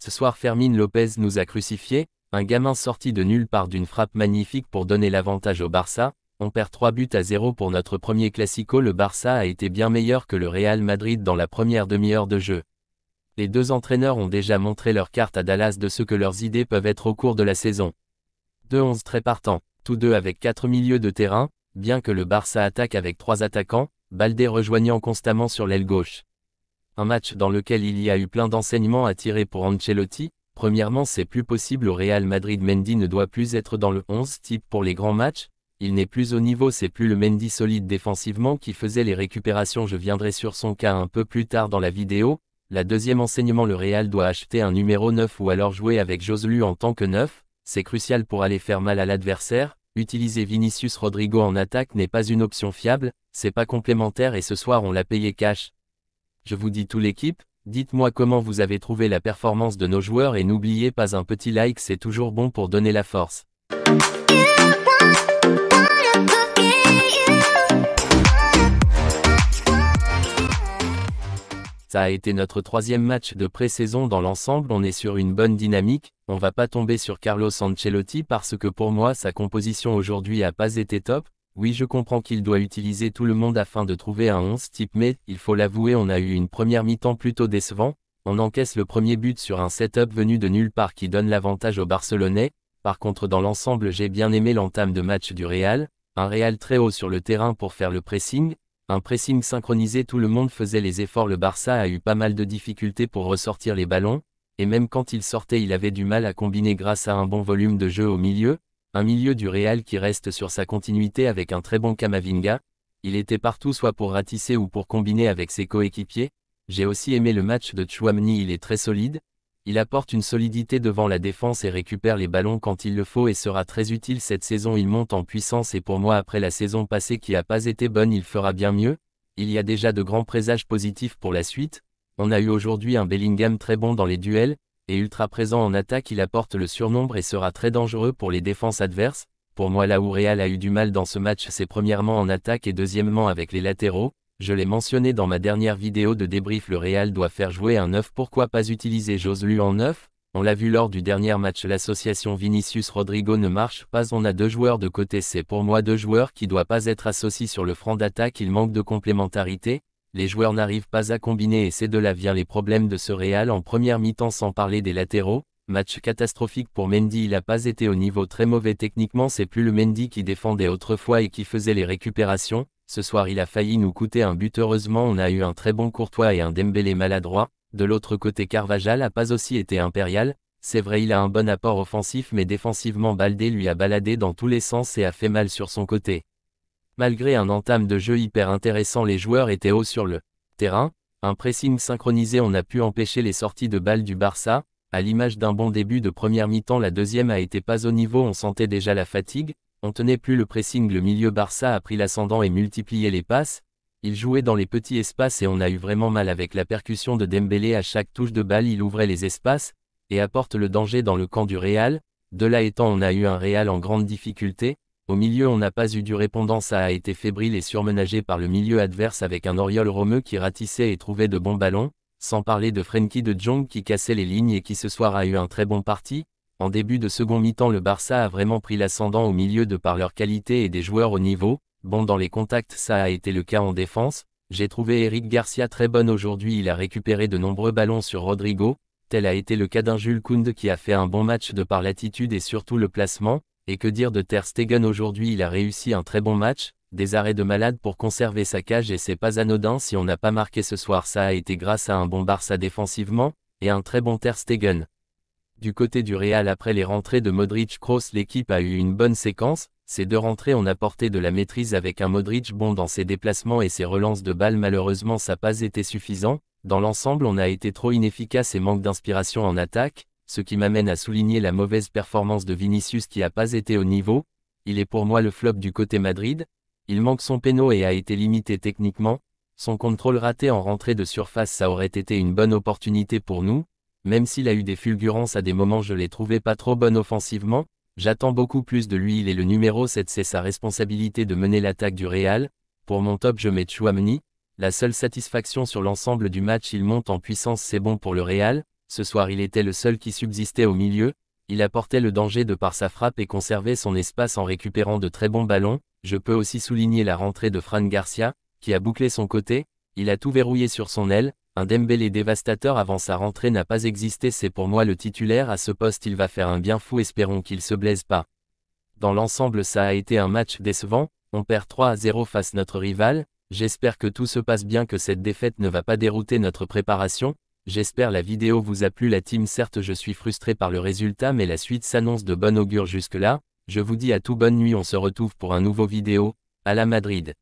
Ce soir Fermín López nous a crucifiés, un gamin sorti de nulle part d'une frappe magnifique pour donner l'avantage au Barça. On perd 3-0 pour notre premier Classico. Le Barça a été bien meilleur que le Real Madrid dans la première demi-heure de jeu. Les deux entraîneurs ont déjà montré leur carte à Dallas de ce que leurs idées peuvent être au cours de la saison. 2-11 très partants, tous deux avec 4 milieux de terrain, bien que le Barça attaque avec 3 attaquants, Baldé rejoignant constamment sur l'aile gauche. Un match dans lequel il y a eu plein d'enseignements à tirer pour Ancelotti. Premièrement, c'est plus possible au Real Madrid. Mendy ne doit plus être dans le 11 type pour les grands matchs. Il n'est plus au niveau, c'est plus le Mendy solide défensivement qui faisait les récupérations. Je viendrai sur son cas un peu plus tard dans la vidéo. La deuxième enseignement, le Real doit acheter un numéro 9 ou alors jouer avec Joselu en tant que 9. C'est crucial pour aller faire mal à l'adversaire. Utiliser Vinicius Rodrigo en attaque n'est pas une option fiable, c'est pas complémentaire et ce soir on l'a payé cash. Je vous dis tout l'équipe, dites-moi comment vous avez trouvé la performance de nos joueurs et n'oubliez pas un petit like, c'est toujours bon pour donner la force. Ça a été notre troisième match de pré-saison dans l'ensemble, on est sur une bonne dynamique, on va pas tomber sur Carlo Ancelotti parce que pour moi sa composition aujourd'hui a pas été top. Oui, je comprends qu'il doit utiliser tout le monde afin de trouver un 11 type, mais, il faut l'avouer, on a eu une première mi-temps plutôt décevant. On encaisse le premier but sur un setup venu de nulle part qui donne l'avantage aux Barcelonais. Par contre dans l'ensemble j'ai bien aimé l'entame de match du Real, un Real très haut sur le terrain pour faire le pressing. Un pressing synchronisé, tout le monde faisait les efforts, le Barça a eu pas mal de difficultés pour ressortir les ballons, et même quand il sortait il avait du mal à combiner grâce à un bon volume de jeu au milieu. Un milieu du Real qui reste sur sa continuité avec un très bon Camavinga. Il était partout soit pour ratisser ou pour combiner avec ses coéquipiers. J'ai aussi aimé le match de Tchouaméni, il est très solide. Il apporte une solidité devant la défense et récupère les ballons quand il le faut et sera très utile cette saison. Il monte en puissance et pour moi après la saison passée qui a pas été bonne il fera bien mieux. Il y a déjà de grands présages positifs pour la suite. On a eu aujourd'hui un Bellingham très bon dans les duels. Et ultra présent en attaque, il apporte le surnombre et sera très dangereux pour les défenses adverses. Pour moi là où Real a eu du mal dans ce match, c'est premièrement en attaque et deuxièmement avec les latéraux. Je l'ai mentionné dans ma dernière vidéo de débrief, le Real doit faire jouer un 9, pourquoi pas utiliser Joselu en 9 ? On l'a vu lors du dernier match, l'association Vinicius Rodrigo ne marche pas, on a deux joueurs de côté, c'est pour moi deux joueurs qui ne doivent pas être associés sur le front d'attaque, il manque de complémentarité. Les joueurs n'arrivent pas à combiner et c'est de là viennent les problèmes de ce Real en première mi-temps sans parler des latéraux. Match catastrophique pour Mendy, il n'a pas été au niveau, très mauvais techniquement, c'est plus le Mendy qui défendait autrefois et qui faisait les récupérations. Ce soir il a failli nous coûter un but, heureusement on a eu un très bon Courtois et un Dembélé maladroit. De l'autre côté Carvajal n'a pas aussi été impérial. C'est vrai, il a un bon apport offensif mais défensivement Baldé lui a baladé dans tous les sens et a fait mal sur son côté. Malgré un entame de jeu hyper intéressant, les joueurs étaient hauts sur le terrain, un pressing synchronisé, on a pu empêcher les sorties de balles du Barça, à l'image d'un bon début de première mi-temps. La deuxième a été pas au niveau, on sentait déjà la fatigue, on tenait plus le pressing, le milieu Barça a pris l'ascendant et multiplié les passes, il jouait dans les petits espaces et on a eu vraiment mal avec la percussion de Dembélé, à chaque touche de balle il ouvrait les espaces, et apporte le danger dans le camp du Real. De là étant, on a eu un Real en grande difficulté. Au milieu on n'a pas eu du répondant, ça a été fébrile et surmenagé par le milieu adverse avec un Oriol Romeu qui ratissait et trouvait de bons ballons, sans parler de Frenkie de Jong qui cassait les lignes et qui ce soir a eu un très bon parti. En début de second mi-temps le Barça a vraiment pris l'ascendant au milieu de par leur qualité et des joueurs au niveau. Bon, dans les contacts ça a été le cas en défense. J'ai trouvé Eric Garcia très bonne aujourd'hui, il a récupéré de nombreux ballons sur Rodrigo. Tel a été le cas d'un Jules Koundé qui a fait un bon match de par l'attitude et surtout le placement. Et que dire de Ter Stegen aujourd'hui, il a réussi un très bon match, des arrêts de malade pour conserver sa cage et c'est pas anodin si on n'a pas marqué ce soir, ça a été grâce à un bon Barça défensivement, et un très bon Ter Stegen. Du côté du Real, après les rentrées de Modric, Kroos, l'équipe a eu une bonne séquence, ces deux rentrées ont apporté de la maîtrise avec un Modric bon dans ses déplacements et ses relances de balles, malheureusement ça n'a pas été suffisant, dans l'ensemble on a été trop inefficace et manque d'inspiration en attaque. Ce qui m'amène à souligner la mauvaise performance de Vinicius qui n'a pas été au niveau. Il est pour moi le flop du côté Madrid. Il manque son péno et a été limité techniquement. Son contrôle raté en rentrée de surface, ça aurait été une bonne opportunité pour nous. Même s'il a eu des fulgurances à des moments, je l'ai trouvé pas trop bonne offensivement. J'attends beaucoup plus de lui, il est le numéro 7, c'est sa responsabilité de mener l'attaque du Real. Pour mon top je mets Tchouaméni. La seule satisfaction sur l'ensemble du match, il monte en puissance, c'est bon pour le Real. ce soir il était le seul qui subsistait au milieu, il apportait le danger de par sa frappe et conservait son espace en récupérant de très bons ballons. Je peux aussi souligner la rentrée de Fran Garcia, qui a bouclé son côté, il a tout verrouillé sur son aile, un Dembélé dévastateur avant sa rentrée n'a pas existé, c'est pour moi le titulaire à ce poste, il va faire un bien fou, espérons qu'il se blesse pas. Dans l'ensemble ça a été un match décevant, on perd 3-0 face notre rival, j'espère que tout se passe bien, que cette défaite ne va pas dérouter notre préparation. J'espère la vidéo vous a plu la team, certes je suis frustré par le résultat mais la suite s'annonce de bon augure jusque là, je vous dis à tout bonne nuit, on se retrouve pour un nouveau vidéo, à la Madrid.